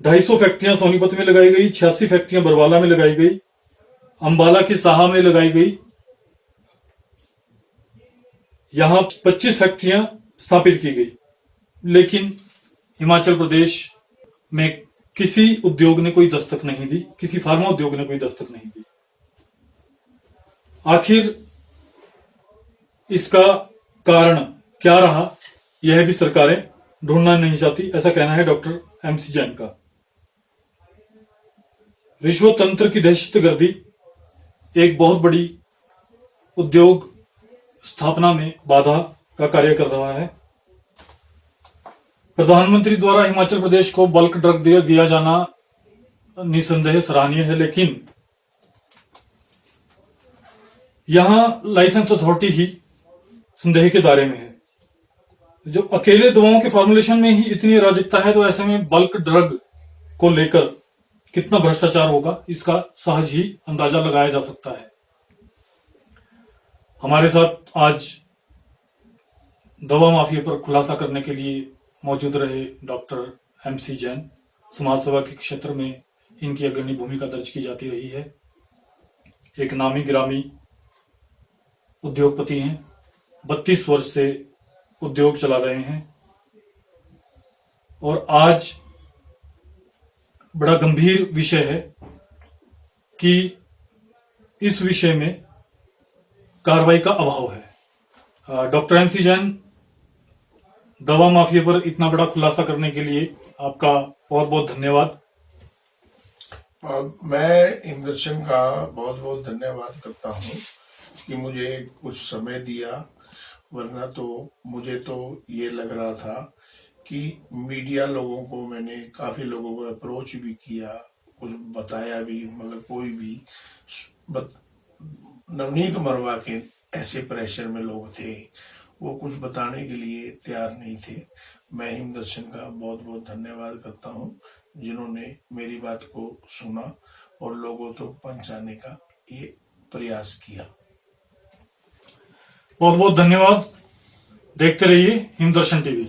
Speaker 1: 250 फैक्ट्रियां सोनीपत में लगाई गई, 86 फैक्ट्रियां बरवाला में लगाई गई, अंबाला की साहा में लगाई गई। यहां 25 फैक्ट्रियां स्थापित की गई, लेकिन हिमाचल प्रदेश में किसी उद्योग ने कोई दस्तक नहीं दी, किसी फार्मा उद्योग ने कोई दस्तक नहीं दी। आखिर इसका कारण क्या रहा, यह भी सरकारें ढूंढना नहीं चाहती, ऐसा कहना है डॉक्टर एमसी जैन का। रिश्वत तंत्र की दहशतगर्दी एक बहुत बड़ी उद्योग स्थापना में बाधा का कार्य कर रहा है। प्रधानमंत्री द्वारा हिमाचल प्रदेश को बल्क ड्रग दिया जाना निसंदेह सराहनीय है, लेकिन यहां लाइसेंस अथॉरिटी ही संदेह के दायरे में है। जो अकेले दवाओं के फॉर्मुलेशन में ही इतनी अराजकता है, तो ऐसे में बल्क ड्रग को लेकर कितना भ्रष्टाचार होगा, इसका सहज ही अंदाजा लगाया जा सकता है। हमारे साथ आज दवा माफिया पर खुलासा करने के लिए मौजूद रहे डॉक्टर एमसी जैन। समाज सेवा के क्षेत्र में इनकी अग्रणी भूमिका दर्ज की जाती रही है। एक नामी गिरामी उद्योगपति हैं, 32 वर्ष से उद्योग चला रहे हैं और आज बड़ा गंभीर विषय है कि इस विषय में कार्रवाई का अभाव है। डॉक्टर एमसी जैन, दवा माफिया पर इतना बड़ा खुलासा करने के लिए आपका बहुत बहुत धन्यवाद।
Speaker 2: मैं हिमदर्शन का बहुत बहुत धन्यवाद करता हूँ कि मुझे कुछ समय दिया, वरना तो मुझे तो ये लग रहा था कि मीडिया लोगों को, मैंने काफी लोगों को अप्रोच भी किया, कुछ बताया भी, मगर कोई भी नवनीत मरवा के ऐसे प्रेशर में लोग थे, वो कुछ बताने के लिए तैयार नहीं थे। मैं हिमदर्शन का बहुत बहुत धन्यवाद करता हूँ, जिन्होंने मेरी बात को सुना और लोगों तक पहुंचाने का ये प्रयास किया।
Speaker 1: बहुत बहुत धन्यवाद। देखते रहिए हिमदर्शन टीवी।